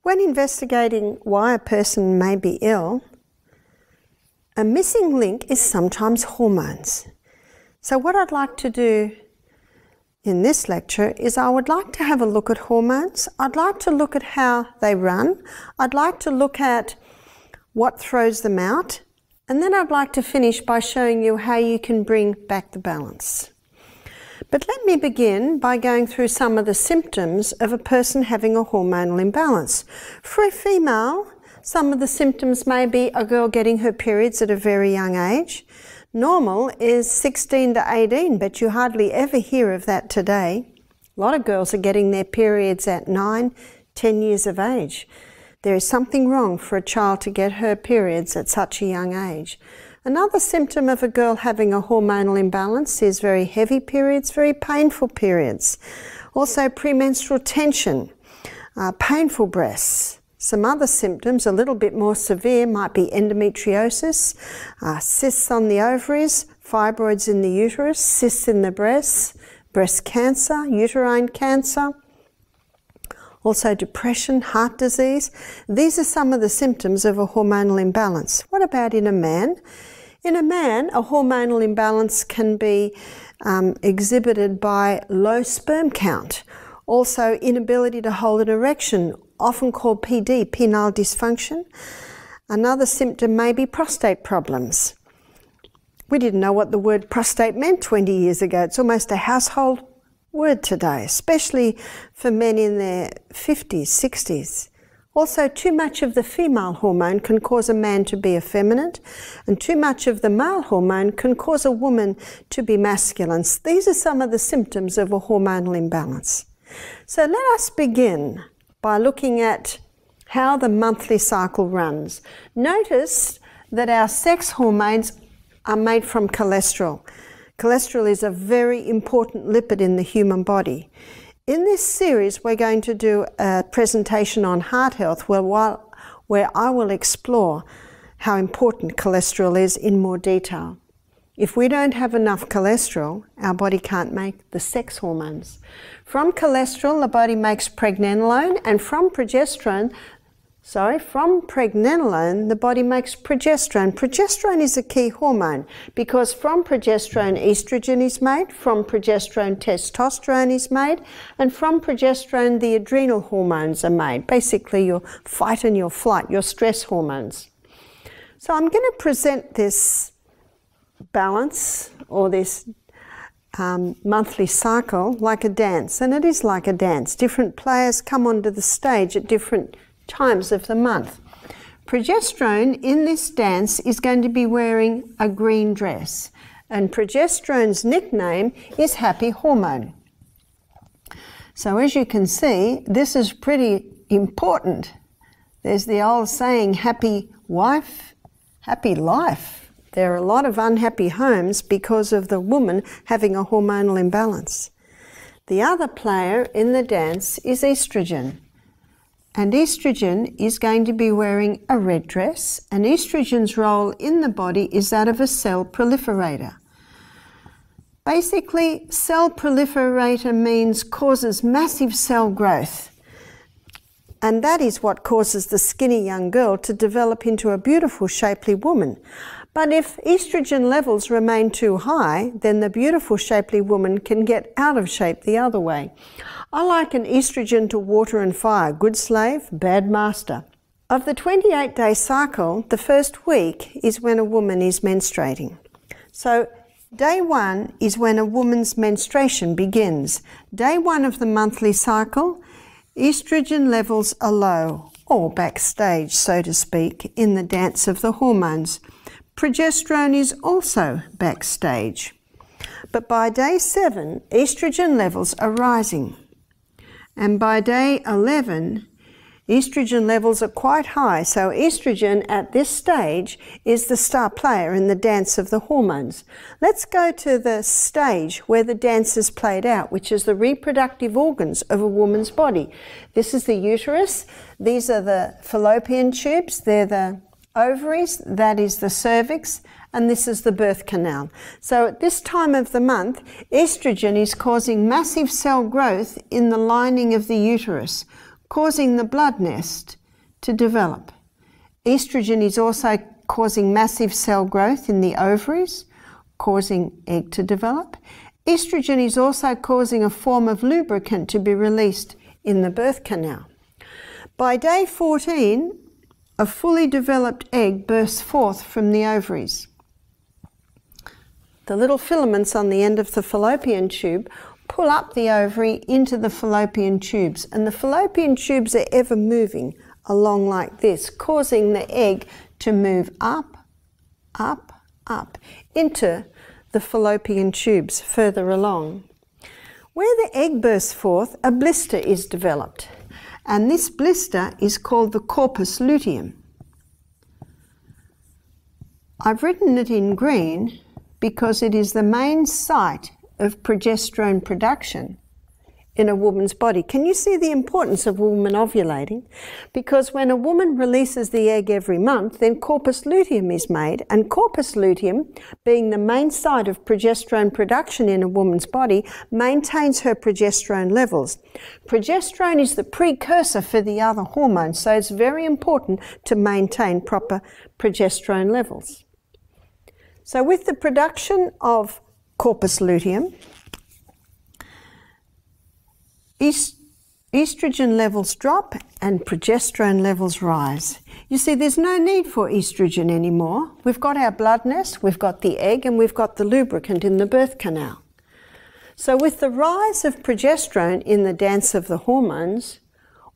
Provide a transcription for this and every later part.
When investigating why a person may be ill, a missing link is sometimes hormones. So what I'd like to do in this lecture is I would like to have a look at hormones. I'd like to look at how they run. I'd like to look at what throws them out. And then I'd like to finish by showing you how you can bring back the balance. But let me begin by going through some of the symptoms of a person having a hormonal imbalance. For a female, some of the symptoms may be a girl getting her periods at a very young age. Normal is 16 to 18, but you hardly ever hear of that today. A lot of girls are getting their periods at 9, 10 years of age. There is something wrong for a child to get her periods at such a young age. Another symptom of a girl having a hormonal imbalance is very heavy periods, very painful periods. Also premenstrual tension, painful breasts. Some other symptoms, a little bit more severe, might be endometriosis, cysts on the ovaries, fibroids in the uterus, cysts in the breasts, breast cancer, uterine cancer, also depression, heart disease. These are some of the symptoms of a hormonal imbalance. What about in a man? In a man, a hormonal imbalance can be exhibited by low sperm count, also inability to hold an erection, often called PD, penile dysfunction. Another symptom may be prostate problems. We didn't know what the word prostate meant 20 years ago. It's almost a household word today, especially for men in their 50s, 60s. Also, too much of the female hormone can cause a man to be effeminate, and too much of the male hormone can cause a woman to be masculine. These are some of the symptoms of a hormonal imbalance. So let us begin by looking at how the monthly cycle runs. Notice that our sex hormones are made from cholesterol. Cholesterol is a very important lipid in the human body. In this series, we're going to do a presentation on heart health where I will explore how important cholesterol is in more detail. If we don't have enough cholesterol, our body can't make the sex hormones. From cholesterol, the body makes pregnenolone, and from pregnenolone, the body makes progesterone. Progesterone is a key hormone because from progesterone, estrogen is made, from progesterone, testosterone is made, and from progesterone, the adrenal hormones are made. Basically, your fight and your flight, your stress hormones. So I'm going to present this balance, or this monthly cycle, like a dance, and it is like a dance. Different players come onto the stage at different times of the month. Progesterone in this dance is going to be wearing a green dress, and progesterone's nickname is happy hormone. So as you can see, this is pretty important. There's the old saying, happy wife, happy life. There are a lot of unhappy homes because of the woman having a hormonal imbalance. The other player in the dance is estrogen. And estrogen is going to be wearing a red dress, and estrogen's role in the body is that of a cell proliferator. Basically, cell proliferator means causes massive cell growth. And that is what causes the skinny young girl to develop into a beautiful, shapely woman. But if estrogen levels remain too high, then the beautiful, shapely woman can get out of shape the other way. I liken estrogen to water and fire, good slave, bad master. Of the 28-day cycle, the first week is when a woman is menstruating. So day 1 is when a woman's menstruation begins. Day 1 of the monthly cycle, estrogen levels are low, or backstage, so to speak, in the dance of the hormones. Progesterone is also backstage. But by day 7, estrogen levels are rising. And by day 11, estrogen levels are quite high. So estrogen at this stage is the star player in the dance of the hormones. Let's go to the stage where the dance is played out, which is the reproductive organs of a woman's body. This is the uterus. These are the fallopian tubes. They're the ovaries, that is the cervix, and this is the birth canal. So at this time of the month, estrogen is causing massive cell growth in the lining of the uterus, causing the blood nest to develop. Estrogen is also causing massive cell growth in the ovaries, causing egg to develop. Estrogen is also causing a form of lubricant to be released in the birth canal. By day 14, a fully developed egg bursts forth from the ovaries. The little filaments on the end of the fallopian tube pull up the ovary into the fallopian tubes, and the fallopian tubes are ever moving along like this, causing the egg to move up, up, up into the fallopian tubes further along. Where the egg bursts forth, a blister is developed, and this blister is called the corpus luteum. I've written it in green because it is the main site of progesterone production in a woman's body. Can you see the importance of a woman ovulating? Because when a woman releases the egg every month, then corpus luteum is made, and corpus luteum, being the main site of progesterone production in a woman's body, maintains her progesterone levels. Progesterone is the precursor for the other hormones, so it's very important to maintain proper progesterone levels. So with the production of corpus luteum, estrogen levels drop and progesterone levels rise. You see, there's no need for estrogen anymore. We've got our blood nest, we've got the egg, and we've got the lubricant in the birth canal. So with the rise of progesterone in the dance of the hormones,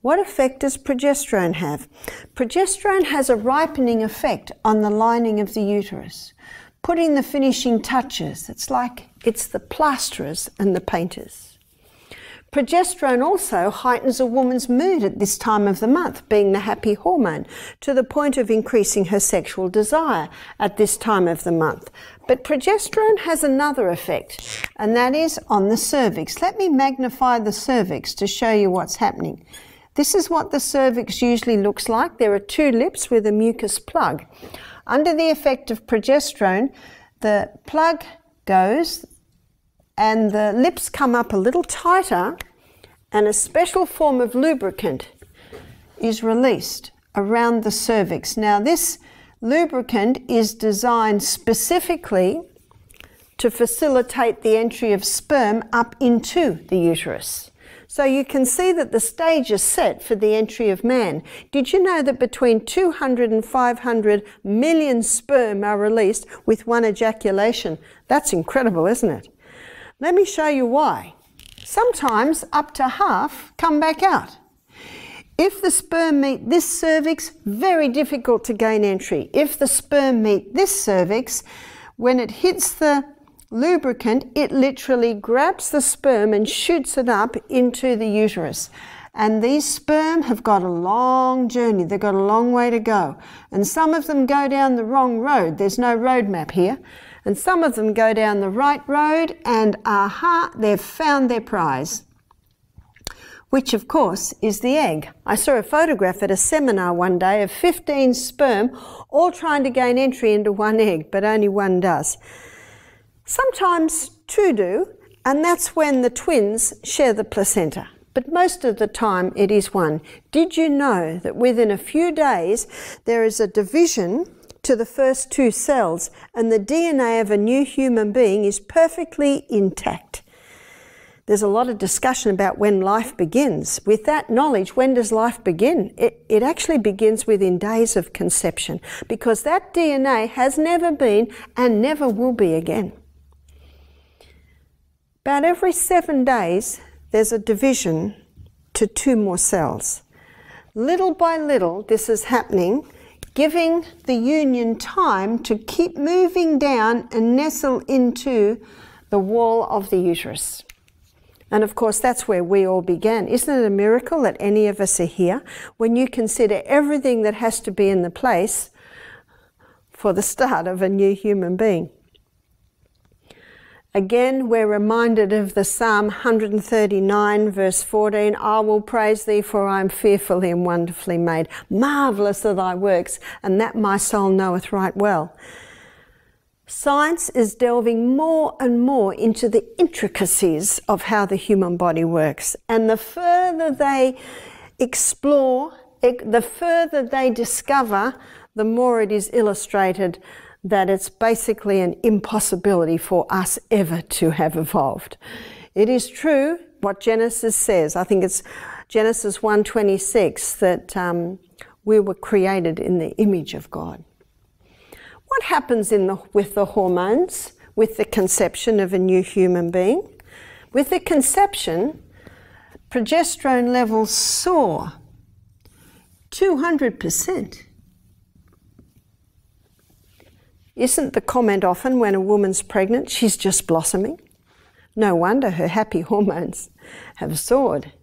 what effect does progesterone have? Progesterone has a ripening effect on the lining of the uterus, putting the finishing touches. It's like it's the plasterers and the painters. Progesterone also heightens a woman's mood at this time of the month, being the happy hormone, to the point of increasing her sexual desire at this time of the month. But progesterone has another effect, and that is on the cervix. Let me magnify the cervix to show you what's happening. This is what the cervix usually looks like. There are two lips with a mucus plug. Under the effect of progesterone, the plug goes and the lips come up a little tighter, and a special form of lubricant is released around the cervix. Now, this lubricant is designed specifically to facilitate the entry of sperm up into the uterus. So you can see that the stage is set for the entry of man. Did you know that between 200 and 500 million sperm are released with one ejaculation? That's incredible, isn't it? Let me show you why. Sometimes up to half come back out. If the sperm meet this cervix, very difficult to gain entry. If the sperm meet this cervix, when it hits the lubricant, it literally grabs the sperm and shoots it up into the uterus. And these sperm have got a long journey. They've got a long way to go. And some of them go down the wrong road. There's no road map here. And some of them go down the right road, and aha, they've found their prize, which of course is the egg. I saw a photograph at a seminar one day of 15 sperm all trying to gain entry into one egg, but only one does. Sometimes two do, and that's when the twins share the placenta. But most of the time it is one. Did you know that within a few days there is a division to the first two cells, and the DNA of a new human being is perfectly intact? There's a lot of discussion about when life begins. With that knowledge, when does life begin? It actually begins within days of conception, because that DNA has never been and never will be again. About every 7 days, there's a division to 2 more cells. Little by little, this is happening, giving the union time to keep moving down and nestle into the wall of the uterus. And of course, that's where we all began. Isn't it a miracle that any of us are here? When you consider everything that has to be in the place for the start of a new human being. Again, we're reminded of the Psalm 139, verse 14, I will praise thee, for I am fearfully and wonderfully made. Marvellous are thy works, and that my soul knoweth right well. Science is delving more and more into the intricacies of how the human body works. And the further they explore, the further they discover, the more it is illustrated that it's basically an impossibility for us ever to have evolved. It is true what Genesis says. I think it's Genesis 1:26 that we were created in the image of God. What happens with the hormones, with the conception of a new human being? With the conception, progesterone levels soar 200%. Isn't the comment often when a woman's pregnant, she's just blossoming? No wonder her happy hormones have soared.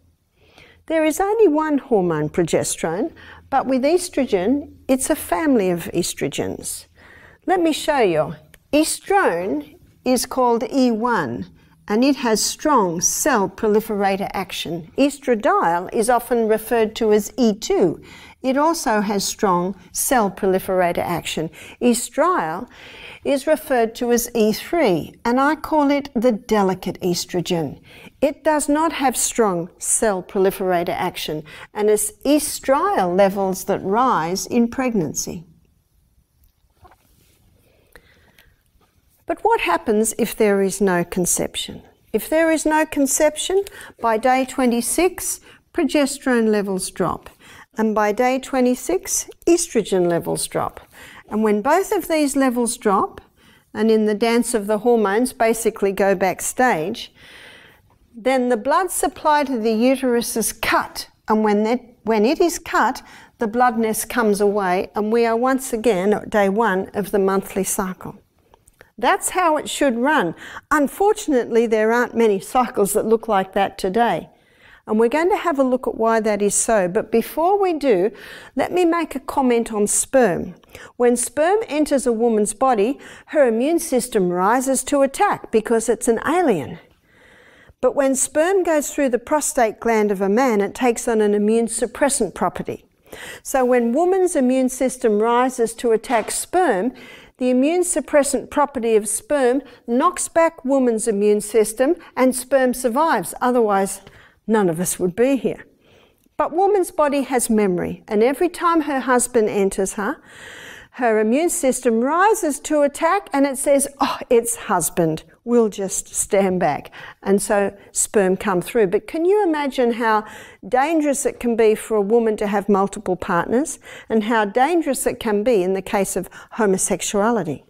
There is only one hormone, progesterone, but with estrogen, it's a family of estrogens. Let me show you. Estrone is called E1, and it has strong cell proliferator action. Estradiol is often referred to as E2. It also has strong cell proliferator action. Estriol is referred to as E3, and I call it the delicate estrogen. It does not have strong cell proliferator action, and it's estriol levels that rise in pregnancy. But what happens if there is no conception? If there is no conception, by day 26, progesterone levels drop. And by day 26, estrogen levels drop. And when both of these levels drop, and in the dance of the hormones basically go backstage, then the blood supply to the uterus is cut. And when it is cut, the bloodness comes away, and we are once again at day 1 of the monthly cycle. That's how it should run. Unfortunately, there aren't many cycles that look like that today. And we're going to have a look at why that is so. But before we do, let me make a comment on sperm. When sperm enters a woman's body, her immune system rises to attack because it's an alien. But when sperm goes through the prostate gland of a man, it takes on an immune suppressant property. So when woman's immune system rises to attack sperm, the immune suppressant property of sperm knocks back woman's immune system and sperm survives. Otherwise, none of us would be here. But woman's body has memory, and every time her husband enters her, her immune system rises to attack and it says, oh, it's husband, we'll just stand back. And so sperm come through. But can you imagine how dangerous it can be for a woman to have multiple partners, and how dangerous it can be in the case of homosexuality?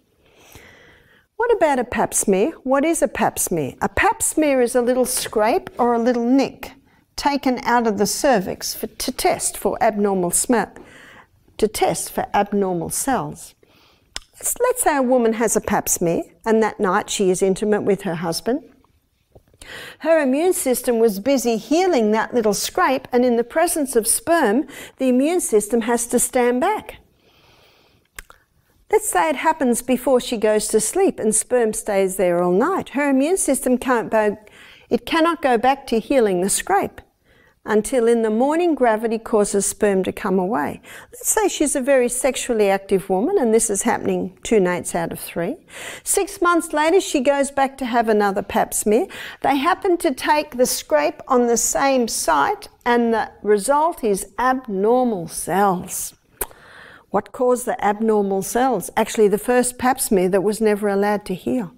What about a pap smear? What is a pap smear? A pap smear is a little scrape or a little nick taken out of the cervix to test for abnormal cells. Let's say a woman has a pap smear, and that night she is intimate with her husband. Her immune system was busy healing that little scrape, and in the presence of sperm, the immune system has to stand back. Let's say it happens before she goes to sleep and sperm stays there all night. Her immune system cannot go back to healing the scrape until in the morning gravity causes sperm to come away. Let's say she's a very sexually active woman, and this is happening 2 nights out of 3. 6 months later, she goes back to have another pap smear. They happen to take the scrape on the same site, and the result is abnormal cells. What caused the abnormal cells? Actually, the first pap smear that was never allowed to heal.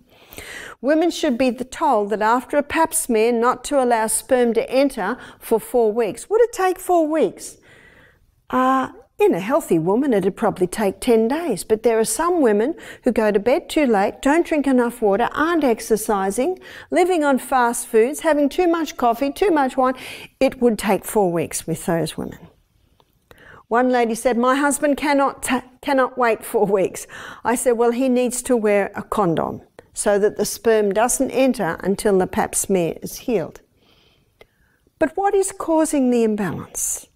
Women should be told that after a pap smear not to allow sperm to enter for 4 weeks. Would it take 4 weeks? In a healthy woman, it'd probably take 10 days. But there are some women who go to bed too late, don't drink enough water, aren't exercising, living on fast foods, having too much coffee, too much wine. It would take 4 weeks with those women. One lady said, my husband cannot wait 4 weeks. I said, well, he needs to wear a condom so that the sperm doesn't enter until the pap smear is healed. But what is causing the imbalance?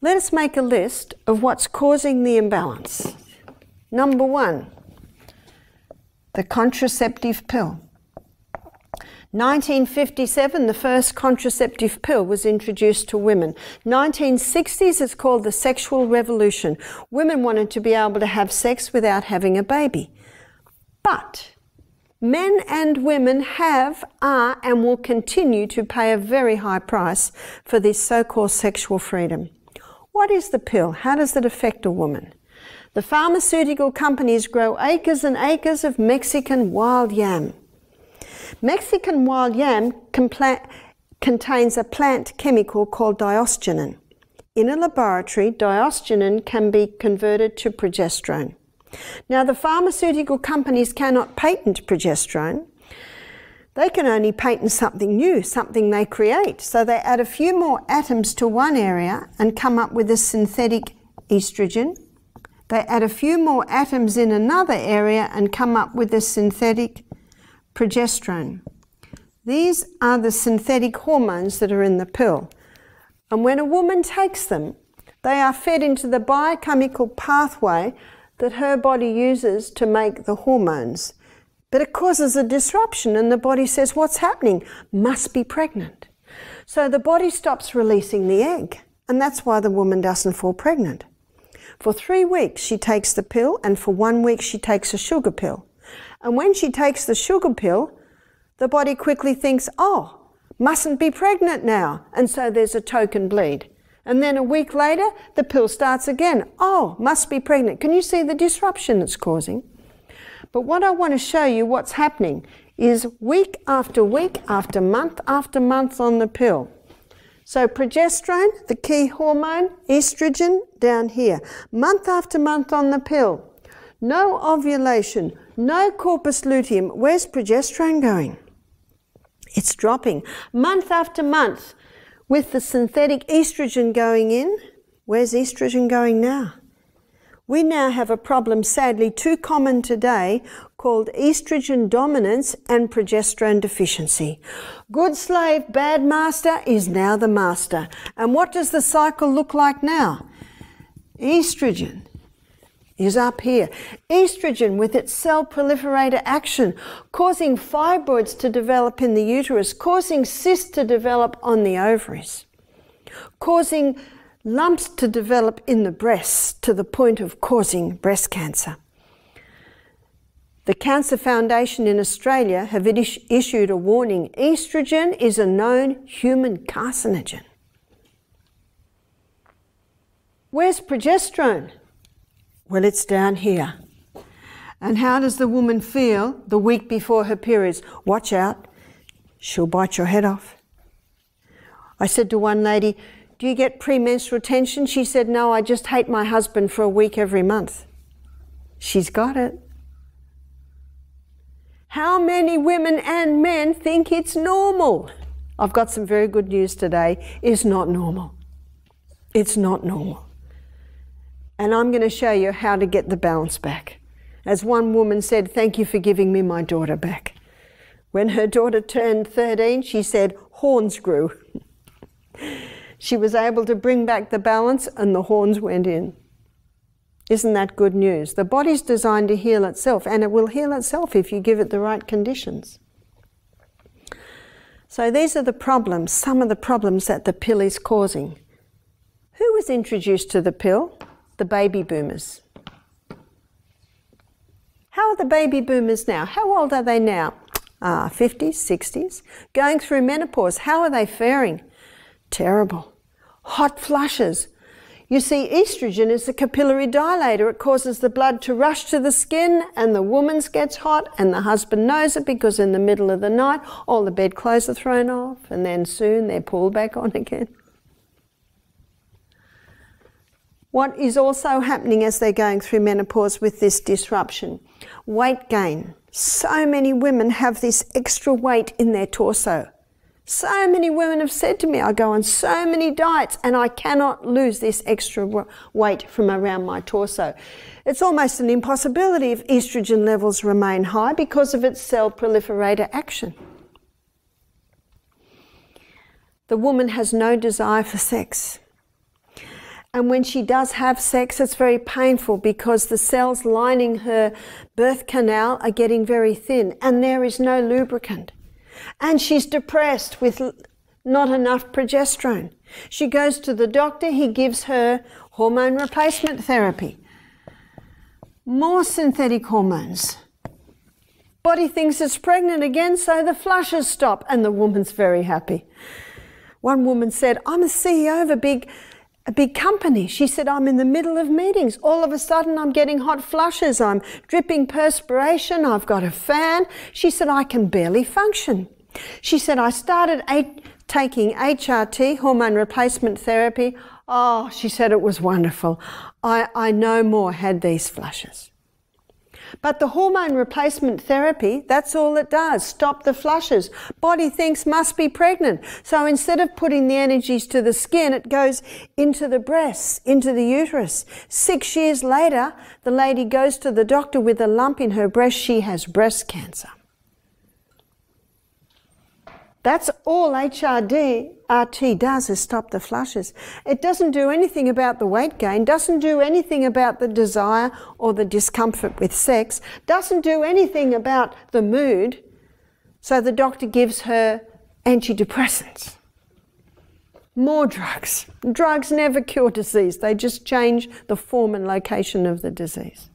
Let us make a list of what's causing the imbalance. Number 1, the contraceptive pill. 1957, the first contraceptive pill was introduced to women. 1960s, it's called the sexual revolution. Women wanted to be able to have sex without having a baby. But Men and women have, are, and will continue to pay a very high price for this so-called sexual freedom. What is the pill? How does it affect a woman? The pharmaceutical companies grow acres and acres of Mexican wild yam. Mexican wild yam contains a plant chemical called diosgenin. In a laboratory, diosgenin can be converted to progesterone. Now, the pharmaceutical companies cannot patent progesterone. They can only patent something new, something they create. So they add a few more atoms to one area and come up with a synthetic estrogen. They add a few more atoms in another area and come up with a synthetic progesterone. These are the synthetic hormones that are in the pill. And when a woman takes them, they are fed into the biochemical pathway that her body uses to make the hormones. But it causes a disruption and the body says, what's happening? Must be pregnant. So the body stops releasing the egg, and that's why the woman doesn't fall pregnant. For 3 weeks she takes the pill, and for 1 week she takes a sugar pill. And when she takes the sugar pill, the body quickly thinks, oh, mustn't be pregnant now, and so there's a token bleed. And then a week later, the pill starts again. Oh, must be pregnant. Can you see the disruption it's causing? But what I want to show you what's happening is week after month after month on the pill. So progesterone, the key hormone, estrogen down here. Month after month on the pill. No ovulation, no corpus luteum. Where's progesterone going? It's dropping. Month after month. With the synthetic estrogen going in, where's estrogen going now? We now have a problem, sadly too common today, called estrogen dominance and progesterone deficiency. Good slave, bad master is now the master. And what does the cycle look like now? Estrogen is up here. Estrogen with its cell proliferator action, causing fibroids to develop in the uterus, causing cysts to develop on the ovaries, causing lumps to develop in the breasts to the point of causing breast cancer. The Cancer Foundation in Australia have issued a warning. Estrogen is a known human carcinogen. Where's progesterone? Well, it's down here. And how does the woman feel the week before her periods? Watch out, she'll bite your head off. I said to one lady, do you get premenstrual tension? She said, no, I just hate my husband for a week every month. She's got it. How many women and men think it's normal? I've got some very good news today. It's not normal. It's not normal. And I'm going to show you how to get the balance back. As one woman said, thank you for giving me my daughter back. When her daughter turned 13, she said, horns grew. She was able to bring back the balance and the horns went in. Isn't that good news? The body's designed to heal itself, and it will heal itself if you give it the right conditions. So these are the problems, some of the problems that the pill is causing. Who was introduced to the pill? The baby boomers. How are the baby boomers now? How old are they now? 50s, 60s. Going through menopause. How are they faring? Terrible. Hot flushes. You see, estrogen is the capillary dilator. It causes the blood to rush to the skin, and the woman's gets hot, and the husband knows it because in the middle of the night, all the bedclothes are thrown off, and then soon they're pulled back on again. What is also happening as they're going through menopause with this disruption? Weight gain. So many women have this extra weight in their torso. So many women have said to me, I go on so many diets and I cannot lose this extra weight from around my torso. It's almost an impossibility if estrogen levels remain high because of its cell proliferator action. The woman has no desire for sex. And when she does have sex, it's very painful because the cells lining her birth canal are getting very thin and there is no lubricant. And she's depressed with not enough progesterone. She goes to the doctor, he gives her hormone replacement therapy. More synthetic hormones. Body thinks it's pregnant again, so the flushes stop, and the woman's very happy. One woman said, I'm a CEO of a big company. She said, I'm in the middle of meetings. All of a sudden, I'm getting hot flushes. I'm dripping perspiration. I've got a fan. She said, I can barely function. She said, I started taking HRT, hormone replacement therapy. Oh, she said, it was wonderful. I no more had these flushes. But the hormone replacement therapy, that's all it does, stop the flushes. Body thinks must be pregnant. So instead of putting the energies to the skin, it goes into the breasts, into the uterus. 6 years later, the lady goes to the doctor with a lump in her breast. She has breast cancer. That's all HRT does, is stop the flushes. It doesn't do anything about the weight gain, doesn't do anything about the desire or the discomfort with sex, doesn't do anything about the mood. So the doctor gives her antidepressants. More drugs. Drugs never cure disease. They just change the form and location of the disease.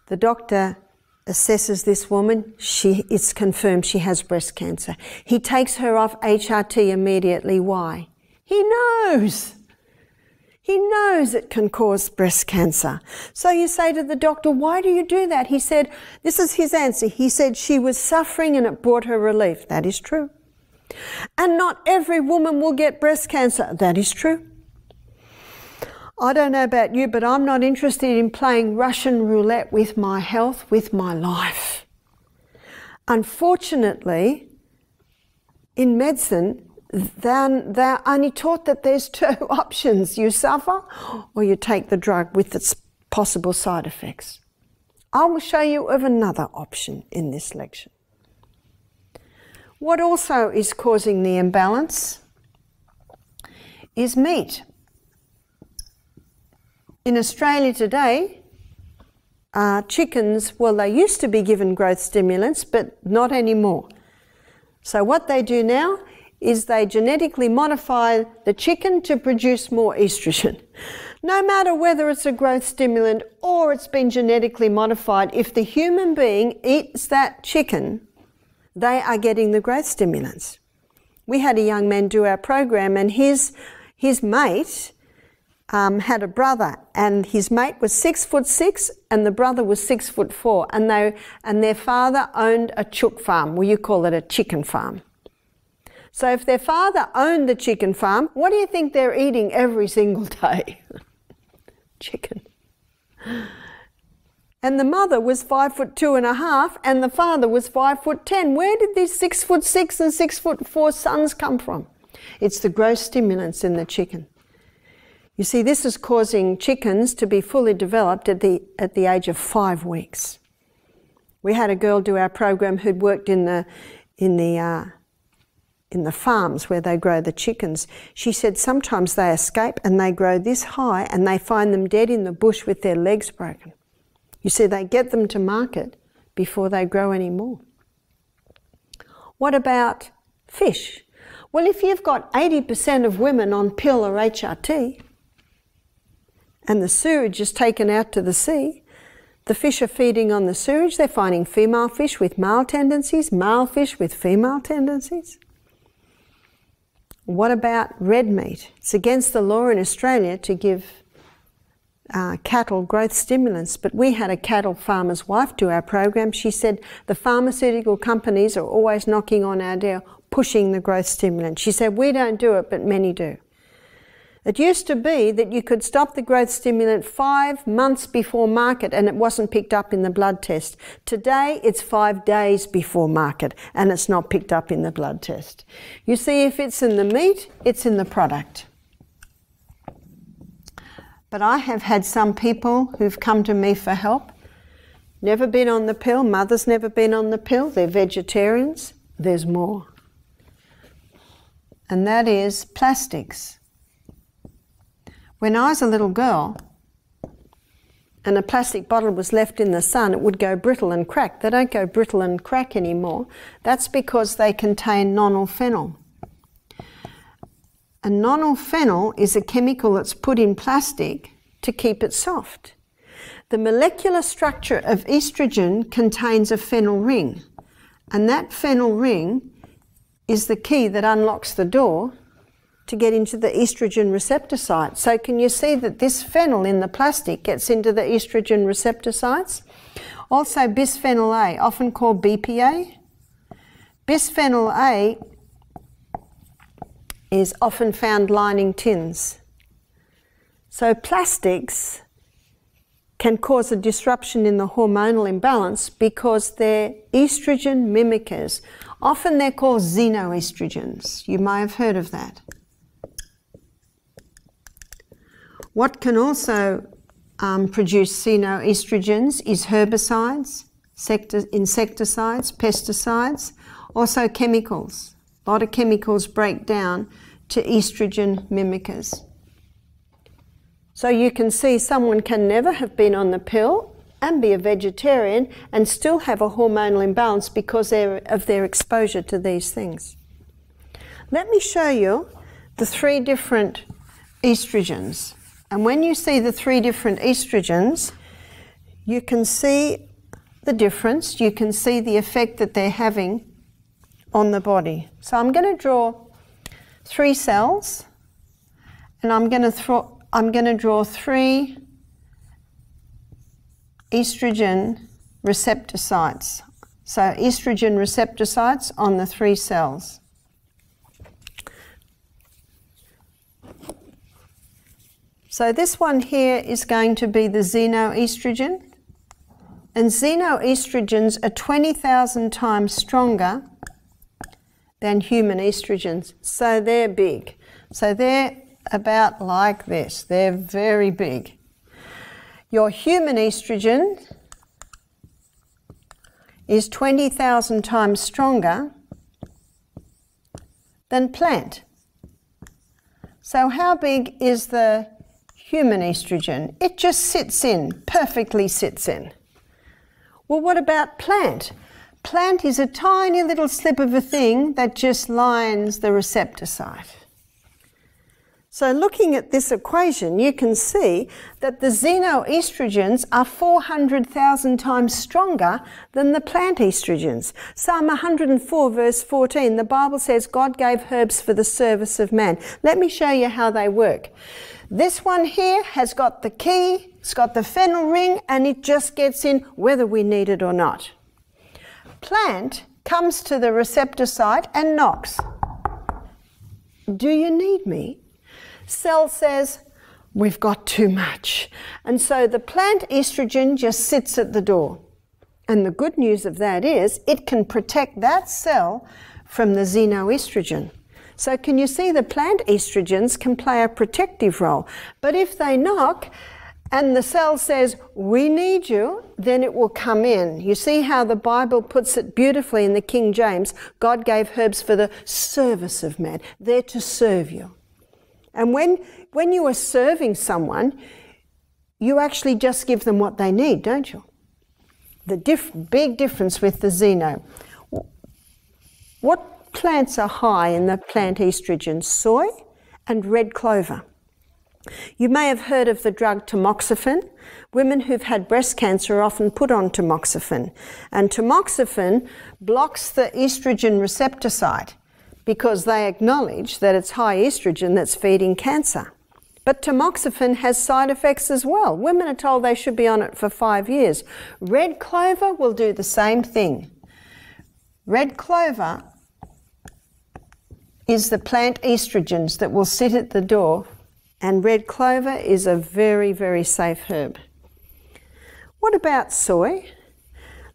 The doctor assesses this woman. It's confirmed she has breast cancer. He takes her off HRT immediately. Why? He knows. He knows it can cause breast cancer. So you say to the doctor, why do you do that? He said, this is his answer. He said she was suffering and it brought her relief. That is true. And not every woman will get breast cancer. That is true. I don't know about you, but I'm not interested in playing Russian roulette with my health, with my life. Unfortunately, in medicine, they're only taught that there's two options. You suffer or you take the drug with its possible side effects. I will show you of another option in this lecture. What also is causing the imbalance is meat. In Australia today, chickens, well, they used to be given growth stimulants, but not anymore. So what they do now is they genetically modify the chicken to produce more estrogen. No matter whether it's a growth stimulant or it's been genetically modified, if the human being eats that chicken, they are getting the growth stimulants. We had a young man do our program, and his mate had a brother, and his mate was 6'6" and the brother was 6'4", and their father owned a chook farm. Well, you call it a chicken farm. So if their father owned the chicken farm, what do you think they're eating every single day? Chicken. And the mother was 5'2.5", and the father was 5'10". Where did these 6'6" and 6'4" sons come from? It's the growth stimulants in the chicken. You see, this is causing chickens to be fully developed at the age of 5 weeks. We had a girl do our program who'd worked in the farms where they grow the chickens. She said sometimes they escape and they grow this high and they find them dead in the bush with their legs broken. You see, they get them to market before they grow any more. What about fish? Well, if you've got 80% of women on pill or HRT, and the sewage is taken out to the sea, the fish are feeding on the sewage. They're finding female fish with male tendencies, male fish with female tendencies. What about red meat? It's against the law in Australia to give cattle growth stimulants, but we had a cattle farmer's wife do our program. She said the pharmaceutical companies are always knocking on our door, pushing the growth stimulant. She said we don't do it, but many do. It used to be that you could stop the growth stimulant 5 months before market and it wasn't picked up in the blood test. Today it's 5 days before market and it's not picked up in the blood test. You see, if it's in the meat, it's in the product. But I have had some people who've come to me for help, never been on the pill, mother's never been on the pill, they're vegetarians. There's more. And that is plastics. When I was a little girl and a plastic bottle was left in the sun, it would go brittle and crack. They don't go brittle and crack anymore. That's because they contain nonylphenol. And nonylphenol is a chemical that's put in plastic to keep it soft. The molecular structure of estrogen contains a phenyl ring, and that phenyl ring is the key that unlocks the door to get into the estrogen receptor site. So can you see that this phenyl in the plastic gets into the estrogen receptor sites? Also bisphenyl A, often called BPA. Bisphenyl A is often found lining tins. So plastics can cause a disruption in the hormonal imbalance because they're estrogen mimickers. Often they're called xenoestrogens. You may have heard of that. What can also produce xenoestrogens is herbicides, insecticides, pesticides, also chemicals. A lot of chemicals break down to estrogen mimickers. So you can see someone can never have been on the pill and be a vegetarian and still have a hormonal imbalance because of their exposure to these things. Let me show you the 3 different estrogens. And when you see the 3 different estrogens, you can see the difference. You can see the effect that they're having on the body. So I'm going to draw 3 cells, and I'm going to draw 3 estrogen receptor sites. So estrogen receptor sites on the 3 cells. So this one here is going to be the xenoestrogen, and xenoestrogens are 20,000 times stronger than human estrogens. So they're big. So they're about like this. They're very big. Your human estrogen is 20,000 times stronger than plant. So how big is the human estrogen? It just sits in, perfectly sits in. Well, what about plant? Plant is a tiny little slip of a thing that just lines the receptor site. So looking at this equation, you can see that the xenoestrogens are 400,000 times stronger than the plant estrogens. Psalm 104 verse 14, the Bible says God gave herbs for the service of man. Let me show you how they work. This one here has got the key, it's got the phenyl ring, and it just gets in whether we need it or not. Plant comes to the receptor site and knocks. Do you need me? Cell says, we've got too much. And so the plant estrogen just sits at the door. And the good news of that is it can protect that cell from the xenoestrogen. So can you see the plant estrogens can play a protective role? But if they knock and the cell says, we need you, then it will come in. You see how the Bible puts it beautifully in the King James. God gave herbs for the service of man. They're to serve you. And when you are serving someone, you actually just give them what they need, don't you? The big difference with the xeno. What plants are high in the plant estrogens? Soy and red clover. You may have heard of the drug tamoxifen. Women who've had breast cancer are often put on tamoxifen. And tamoxifen blocks the estrogen receptor site, because they acknowledge that it's high estrogen that's feeding cancer. But tamoxifen has side effects as well. Women are told they should be on it for 5 years. Red clover will do the same thing. Red clover is the plant estrogens that will sit at the door, and red clover is a very, very safe herb. What about soy?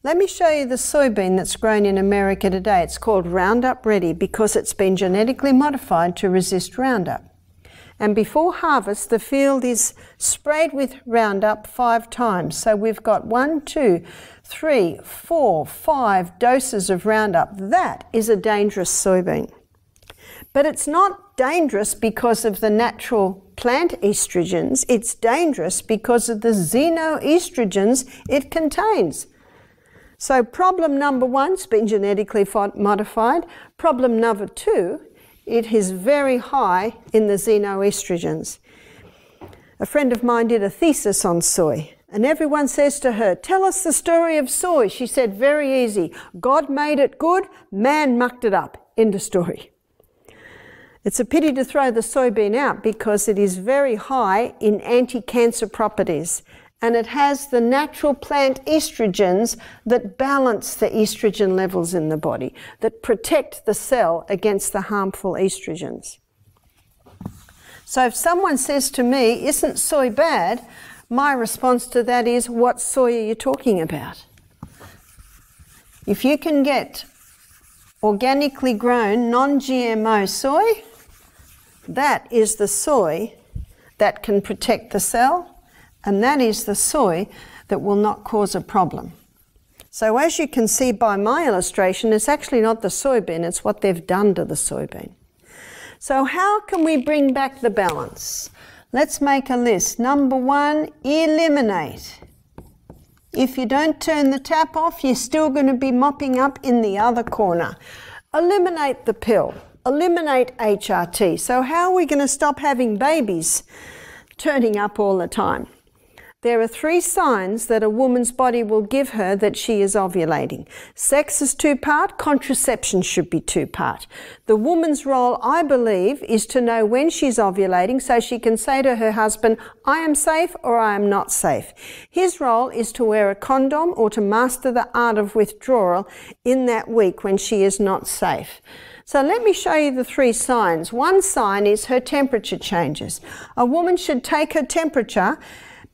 Let me show you the soybean that's grown in America today. It's called Roundup Ready because it's been genetically modified to resist Roundup. And before harvest, the field is sprayed with Roundup 5 times. So we've got 1, 2, 3, 4, 5 doses of Roundup. That is a dangerous soybean. But it's not dangerous because of the natural plant estrogens. It's dangerous because of the xenoestrogens it contains. So problem number 1, it's been genetically modified. Problem number 2, it is very high in the xenoestrogens. A friend of mine did a thesis on soy, And everyone says to her, tell us the story of soy. She said, very easy. God made it good, man mucked it up. End of story. It's a pity to throw the soybean out because it is very high in anti-cancer properties, and it has the natural plant estrogens that balance the estrogen levels in the body, that protect the cell against the harmful estrogens. So if someone says to me, isn't soy bad? My response to that is, what soy are you talking about? If you can get organically grown, non-GMO soy, that is the soy that can protect the cell, and that is the soy that will not cause a problem. So as you can see by my illustration, it's actually not the soybean, it's what they've done to the soybean. So how can we bring back the balance? Let's make a list. Number 1, eliminate. If you don't turn the tap off, you're still going to be mopping up in the other corner. Eliminate the pill. Eliminate HRT. So how are we going to stop having babies turning up all the time? There are 3 signs that a woman's body will give her that she is ovulating. Sex is 2-part, contraception should be 2-part. The woman's role, I believe, is to know when she's ovulating so she can say to her husband, I am safe or I am not safe. His role is to wear a condom or to master the art of withdrawal in that week when she is not safe. So let me show you the 3 signs. One sign is her temperature changes. A woman should take her temperature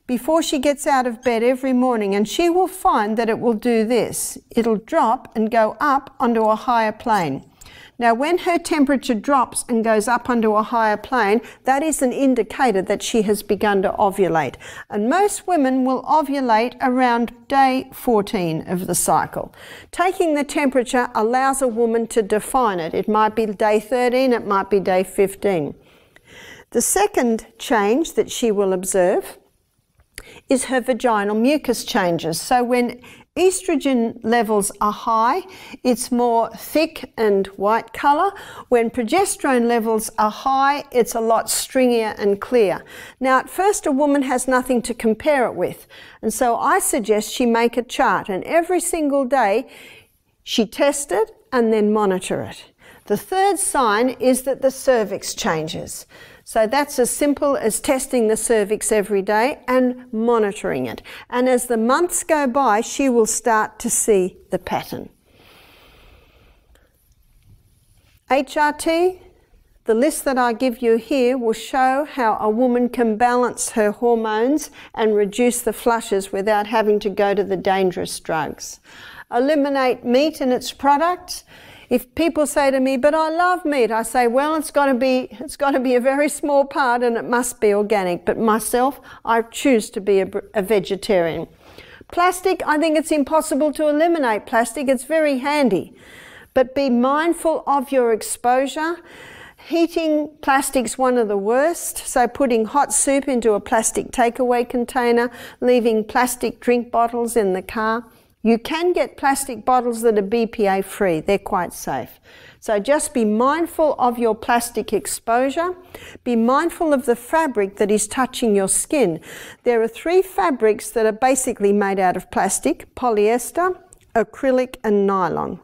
before she gets out of bed every morning, and she will find that it will do this. It'll drop and go up onto a higher plane. Now, when her temperature drops and goes up onto a higher plane, that is an indicator that she has begun to ovulate. And most women will ovulate around day 14 of the cycle. Taking the temperature allows a woman to define it. It might be day 13, it might be day 15. The second change that she will observe is her vaginal mucus changes. So when estrogen levels are high, it's more thick and white colour. When progesterone levels are high, it's a lot stringier and clear. Now, at first, a woman has nothing to compare it with. And so I suggest she make a chart, and every single day she test it and then monitor it. The third sign is that the cervix changes. So that's as simple as testing the cervix every day and monitoring it. And as the months go by, she will start to see the pattern. HRT, the list that I give you here will show how a woman can balance her hormones and reduce the flushes without having to go to the dangerous drugs. Eliminate meat and its products. If people say to me, but I love meat, I say, well, it's got to be a very small part and it must be organic. But myself, I choose to be a vegetarian. Plastic, I think it's impossible to eliminate plastic. It's very handy. But be mindful of your exposure. Heating plastic's one of the worst. So putting hot soup into a plastic takeaway container, leaving plastic drink bottles in the car. You can get plastic bottles that are BPA free. They're quite safe. So just be mindful of your plastic exposure. Be mindful of the fabric that is touching your skin. There are 3 fabrics that are basically made out of plastic: polyester, acrylic and nylon.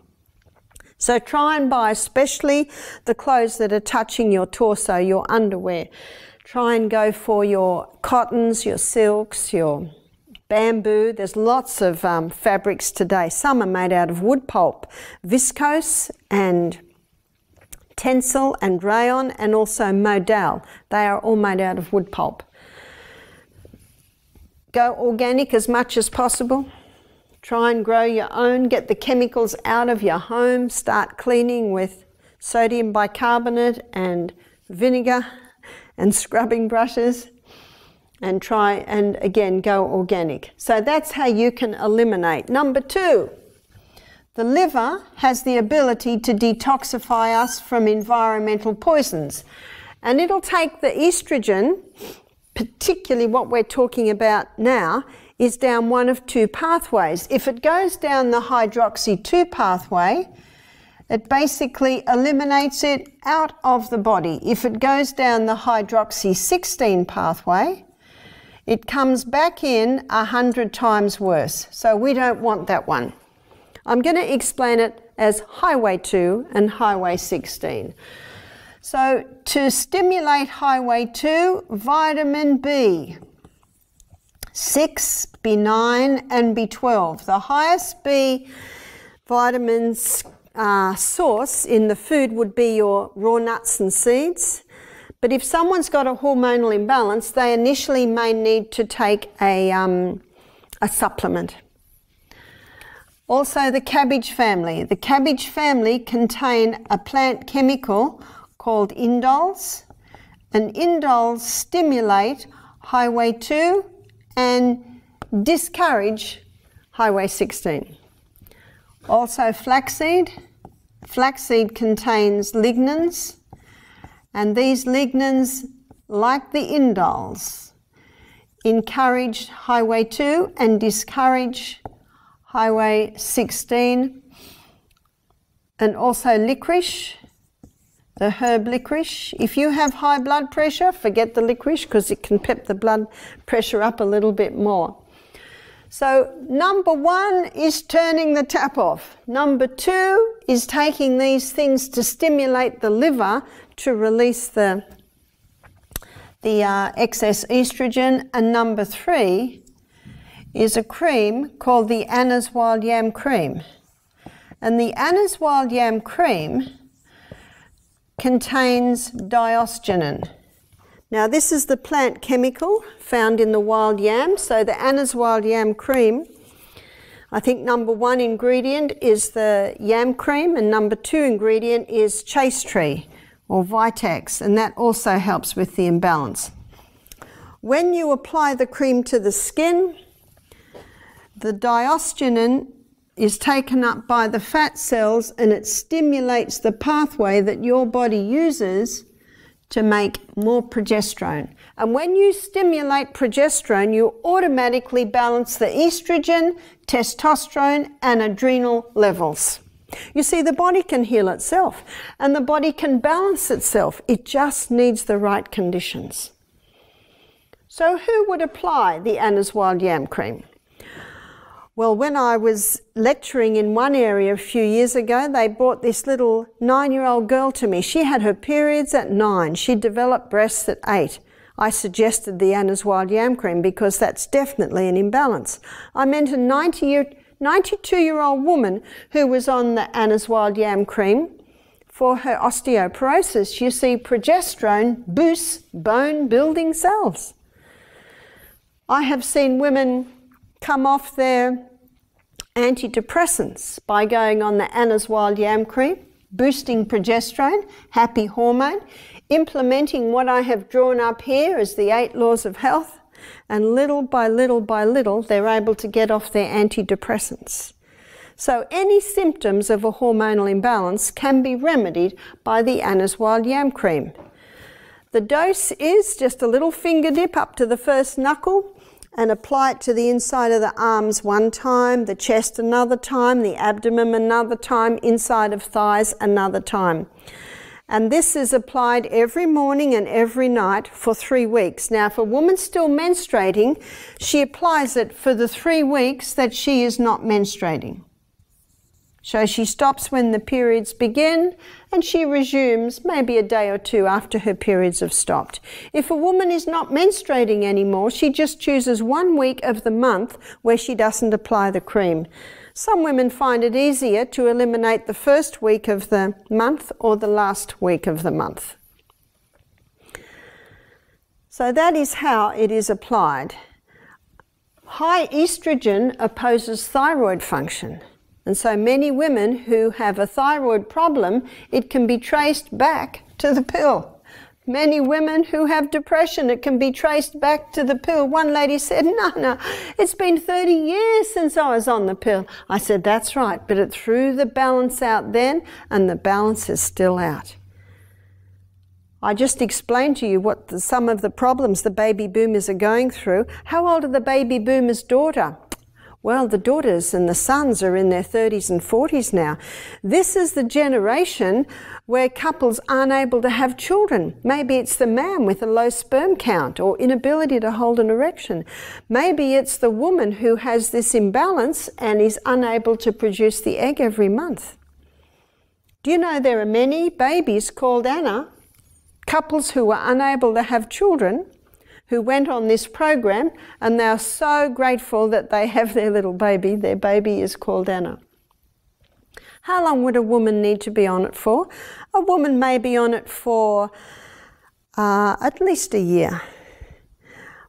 So try and buy especially the clothes that are touching your torso, your underwear. Try and go for your cottons, your silks, your bamboo. There's lots of fabrics today. Some are made out of wood pulp, viscose and tencel and rayon, and also modal. They are all made out of wood pulp. Go organic as much as possible. Try and grow your own. Get the chemicals out of your home. Start cleaning with sodium bicarbonate and vinegar and scrubbing brushes. And try and again go organic. So that's how you can eliminate. Number 2, the liver has the ability to detoxify us from environmental poisons. And it'll take the estrogen, particularly what we're talking about now, is down one of 2 pathways. If it goes down the hydroxy 2 pathway, it basically eliminates it out of the body. If it goes down the hydroxy 16 pathway, it comes back in 100 times worse. So we don't want that one. I'm going to explain it as highway 2 and highway 16. So to stimulate highway 2, vitamin B, 6, B9 and B12. The highest B vitamins source in the food would be your raw nuts and seeds. But if someone's got a hormonal imbalance, they initially may need to take a supplement. Also the cabbage family. The cabbage family contain a plant chemical called indoles, and indoles stimulate highway 2 and discourage highway 16. Also flaxseed. Flaxseed contains lignans, and these lignans, like the indoles, encourage highway 2 and discourage highway 16. And also licorice, the herb licorice. If you have high blood pressure, forget the licorice because it can pep the blood pressure up a little bit more. So number 1 is turning the tap off. Number 2 is taking these things to stimulate the liver to release the excess estrogen. And number 3 is a cream called the Anna's Wild Yam Cream. And the Anna's Wild Yam Cream contains diosgenin. Now this is the plant chemical found in the wild yam. So the Anna's Wild Yam Cream, I think number 1 ingredient is the yam cream and number 2 ingredient is chase tree or vitex, and that also helps with the imbalance. When you apply the cream to the skin, the diosgenin is taken up by the fat cells and it stimulates the pathway that your body uses to make more progesterone. And when you stimulate progesterone, you automatically balance the estrogen, testosterone and adrenal levels. You see, the body can heal itself and the body can balance itself. It just needs the right conditions. So who would apply the Anna's Wild Yam Cream? Well, when I was lecturing in one area a few years ago, they brought this little 9-year-old girl to me. She had her periods at 9. She developed breasts at 8. I suggested the Anna's Wild Yam Cream because that's definitely an imbalance. I meant a 92-year-old woman who was on the Anna's Wild Yam Cream for her osteoporosis. You see, progesterone boosts bone-building cells. I have seen women come off their antidepressants by going on the Anna's Wild Yam Cream, boosting progesterone, happy hormone, implementing what I have drawn up here as the 8 laws of health, and little by little by little they're able to get off their antidepressants. So any symptoms of a hormonal imbalance can be remedied by the Anna's Wild Yam Cream. The dose is just a little finger dip up to the first knuckle, and apply it to the inside of the arms 1 time, the chest another time, the abdomen another time, inside of thighs another time. And this is applied every morning and every night for 3 weeks. Now, if a woman's still menstruating, she applies it for the 3 weeks that she is not menstruating. So she stops when the periods begin and she resumes maybe a day or 2 after her periods have stopped. If a woman is not menstruating anymore, she just chooses 1 week of the month where she doesn't apply the cream. Some women find it easier to eliminate the first week of the month or the last week of the month. So that is how it is applied. High estrogen opposes thyroid function. And so many women who have a thyroid problem, it can be traced back to the pill. Many women who have depression, it can be traced back to the pill. One lady said, no, it's been 30 years since I was on the pill. I said, that's right, but it threw the balance out then, and the balance is still out. I just explained to you what some of the problems the baby boomers are going through. How old are the baby boomers' daughter? Well, the daughters and the sons are in their 30s and 40s now. This is the generation where couples aren't able to have children. Maybe it's the man with a low sperm count or inability to hold an erection. Maybe it's the woman who has this imbalance and is unable to produce the egg every month. Do you know there are many babies called Anna, couples who were unable to have children, who went on this program, and they're so grateful that they have their little baby. Their baby is called Anna. How long would a woman need to be on it for? A woman may be on it for at least a year.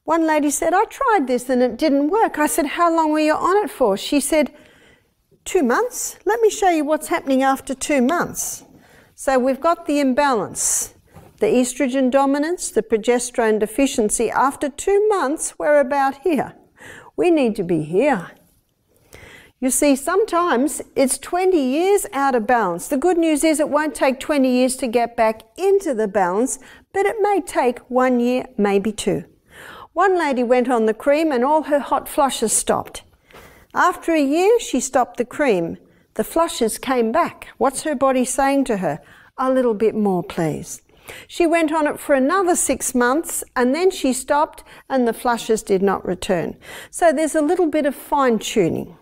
One lady said, I tried this and it didn't work. I said, how long were you on it for? She said, 2 months. Let me show you what's happening after 2 months. So we've got the imbalance, the estrogen dominance, the progesterone deficiency. After 2 months, we're about here. We need to be here. You see, sometimes it's 20 years out of balance. The good news is it won't take 20 years to get back into the balance, but it may take 1 year, maybe 2. One lady went on the cream and all her hot flushes stopped. After a year, she stopped the cream. The flushes came back. What's her body saying to her? A little bit more, please. She went on it for another 6 months and then she stopped and the flushes did not return. So there's a little bit of fine-tuning.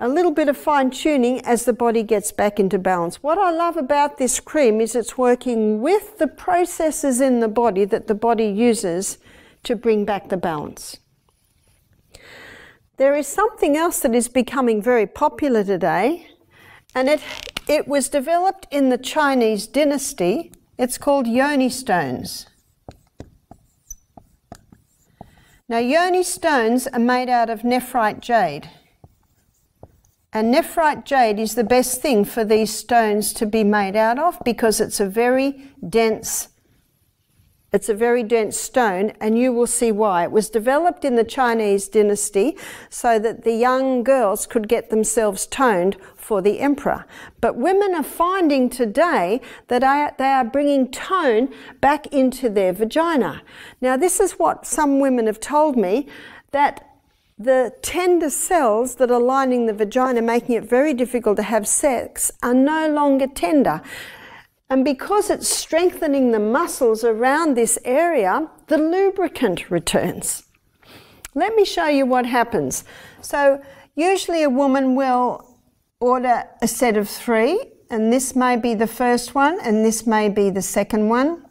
A little bit of fine-tuning as the body gets back into balance. What I love about this cream is it's working with the processes in the body that the body uses to bring back the balance. There is something else that is becoming very popular today, and it was developed in the Chinese dynasty. It's called yoni stones. Now, yoni stones are made out of nephrite jade. And nephrite jade is the best thing for these stones to be made out of because it's a very dense stone, and you will see why. It was developed in the Chinese dynasty so that the young girls could get themselves toned for the emperor. But women are finding today that they are bringing tone back into their vagina. Now, this is what some women have told me, that the tender cells that are lining the vagina, making it very difficult to have sex, are no longer tender. And because it's strengthening the muscles around this area, the lubricant returns. Let me show you what happens. So usually a woman will order a set of 3, and this may be the first one, and this may be the second one,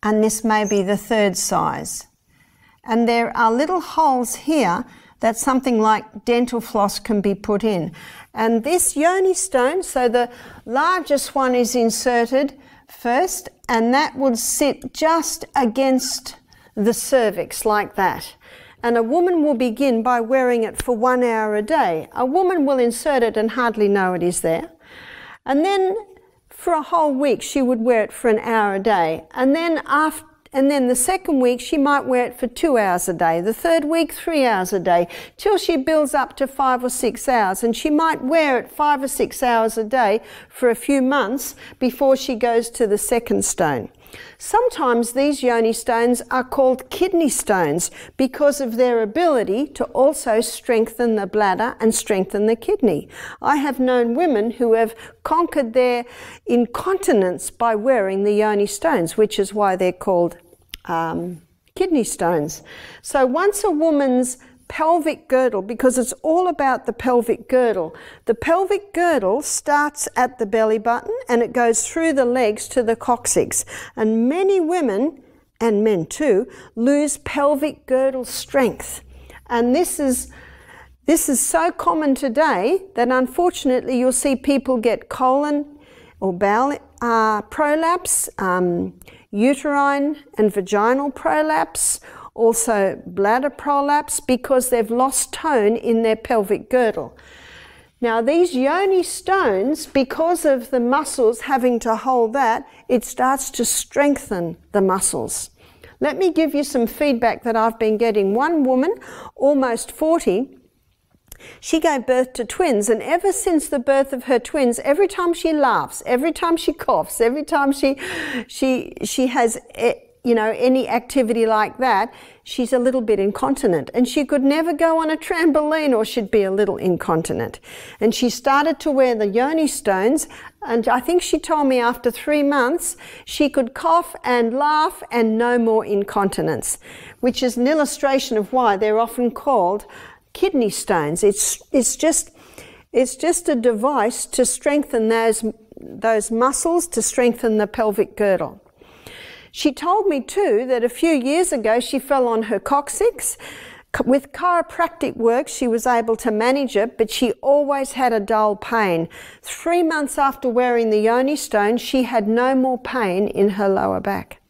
and this may be the 3rd size. And there are little holes here that something like dental floss can be put in. And this yoni stone, so the largest one is inserted first, and that would sit just against the cervix like that. And a woman will begin by wearing it for 1 hour a day. A woman will insert it and hardly know it is there. And then for a whole week she would wear it for 1 hour a day. And then the second week she might wear it for 2 hours a day. The 3rd week, 3 hours a day, till she builds up to 5 or 6 hours. And she might wear it 5 or 6 hours a day for a few months before she goes to the 2nd stone. Sometimes these yoni stones are called kidney stones because of their ability to also strengthen the bladder and strengthen the kidney. I have known women who have conquered their incontinence by wearing the yoni stones, which is why they're called kidney stones. So once a woman's pelvic girdle, because it's all about the pelvic girdle. The pelvic girdle starts at the belly button and it goes through the legs to the coccyx. And many women, and men too, lose pelvic girdle strength. And this is so common today that unfortunately you'll see people get colon or bowel prolapse, uterine and vaginal prolapse, also bladder prolapse, because they've lost tone in their pelvic girdle. Now these yoni stones, because of the muscles having to hold that, it starts to strengthen the muscles. Let me give you some feedback that I've been getting. One woman, almost 40, she gave birth to twins, and ever since the birth of her twins, every time she laughs, every time she coughs, every time she has you know, any activity like that, she's a little bit incontinent. And she could never go on a trampoline or she'd be a little incontinent. And she started to wear the yoni stones, and I think she told me after 3 months she could cough and laugh and no more incontinence, which is an illustration of why they're often called kidney stones. It's just a device to strengthen those muscles, to strengthen the pelvic girdle. She told me too that a few years ago she fell on her coccyx. With chiropractic work she was able to manage it, but she always had a dull pain. 3 months after wearing the yoni stone, she had no more pain in her lower back.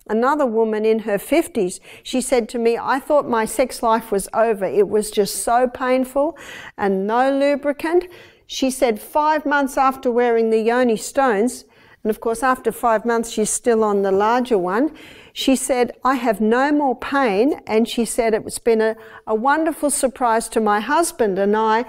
Another woman in her 50s, she said to me, I thought my sex life was over. It was just so painful and no lubricant. She said 5 months after wearing the yoni stones, and of course after 5 months she's still on the larger one, she said, I have no more pain. And she said it's been a wonderful surprise to my husband and I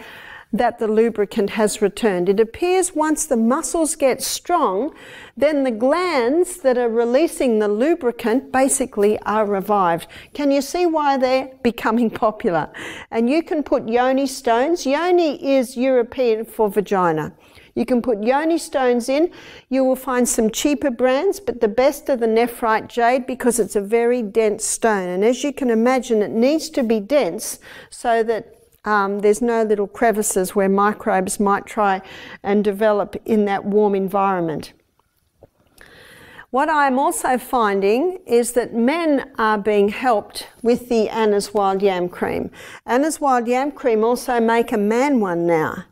that the lubricant has returned. It appears once the muscles get strong, then the glands that are releasing the lubricant basically are revived. Can you see why they're becoming popular? And you can put yoni stones. Yoni is European for vagina. You can put yoni stones in. You will find some cheaper brands, but the best are the nephrite jade because it's a very dense stone. And as you can imagine, it needs to be dense so that there's no little crevices where microbes might try and develop in that warm environment. What I'm also finding is that men are being helped with the Anna's Wild Yam Cream. Anna's Wild Yam Cream also make a man one now.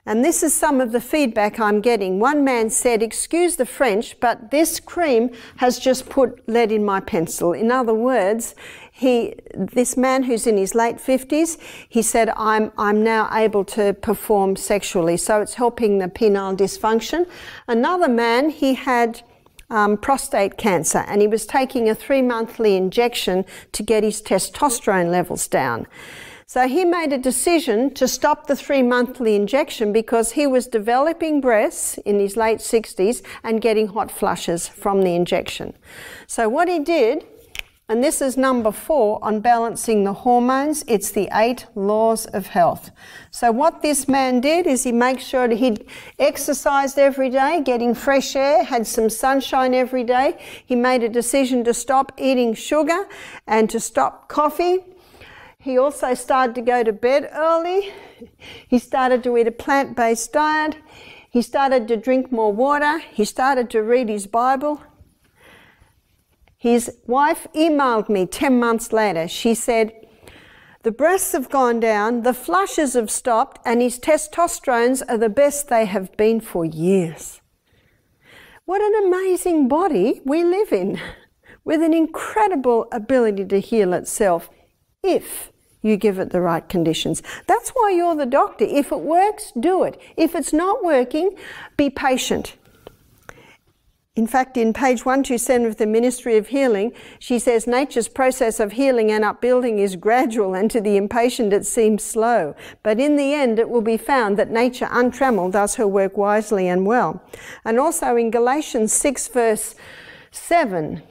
And this is some of the feedback I'm getting. One man said, excuse the French, but this cream has just put lead in my pencil. In other words, this man who's in his late 50s, he said, I'm now able to perform sexually. So it's helping the penile dysfunction. Another man, he had prostate cancer and he was taking a 3-monthly injection to get his testosterone levels down. So he made a decision to stop the 3-monthly injection because he was developing breasts in his late 60s and getting hot flushes from the injection. So what he did, and this is number 4 on balancing the hormones, it's the 8 laws of health. So what this man did is he made sure that he'd exercised every day, getting fresh air, had some sunshine every day. He made a decision to stop eating sugar and to stop coffee. He also started to go to bed early. He started to eat a plant-based diet. He started to drink more water. He started to read his Bible. His wife emailed me 10 months later. She said, the breasts have gone down, the flushes have stopped, and his testosterones are the best they have been for years. What an amazing body we live in, with an incredible ability to heal itself if you give it the right conditions. That's why you're the doctor. If it works, do it. If it's not working, be patient. In fact, in page 127 of the Ministry of Healing, she says, nature's process of healing and upbuilding is gradual, and to the impatient it seems slow. But in the end, it will be found that nature untrammeled does her work wisely and well. And also in Galatians 6 verse 9,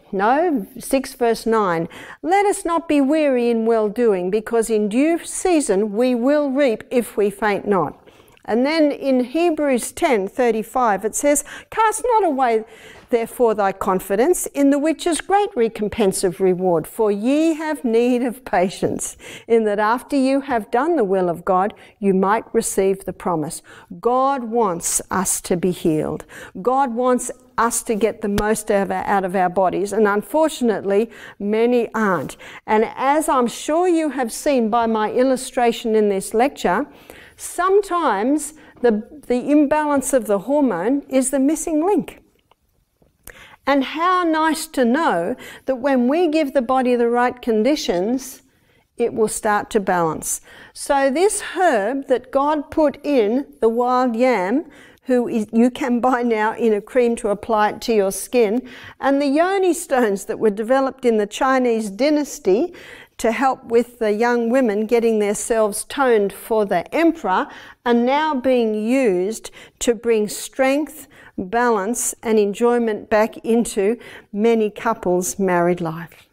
let us not be weary in well-doing, because in due season we will reap if we faint not. And then in Hebrews 10:35 it says, cast not away therefore thy confidence, in the which is great recompense of reward, for ye have need of patience, in that after you have done the will of God, you might receive the promise. God wants us to be healed. God wants us to get the most out of our bodies, and unfortunately many aren't. And as I'm sure you have seen by my illustration in this lecture, sometimes the imbalance of the hormone is the missing link. And how nice to know that when we give the body the right conditions, it will start to balance. So this herb that God put in the wild yam, you can buy now in a cream to apply it to your skin, and the yoni stones that were developed in the Chinese dynasty to help with the young women getting themselves toned for the emperor are now being used to bring strength, balance and enjoyment back into many couples' married life.